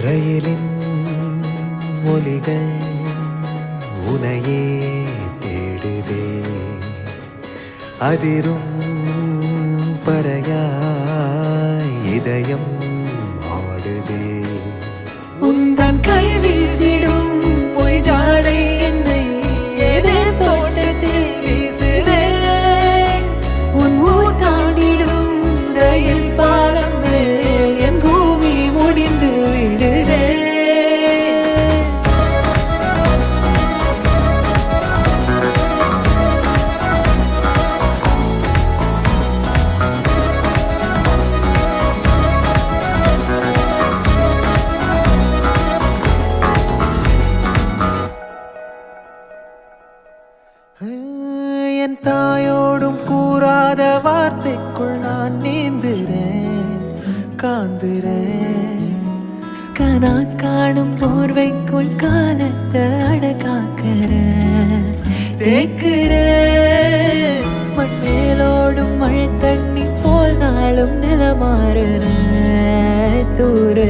ரயிலின் ஒலிகள் உனையே தேடுதே அதிரும் பறையாய் இதயம் ஆடுதே உந்தன் கை வீசிடும் பொய் ஜாடை என்னை ஏதே தோட்டத்தில் வீசுதே உன் ஊர் தாண்டிடும் ரயில் பாலம் மேல் என் பூமி முடிந்து விடுதே என் தாயோடும் கூறாத வார்த்தைக்குள் நான் நீந்துறேன் காந்துறேன் கனா காணும் போர்வைக்குள் காலத்தை அடக்காக்கிற தேக்குற மண்மேலோடும் மழை தண்ணி போல் நாளும் நிலமாறுற தூரு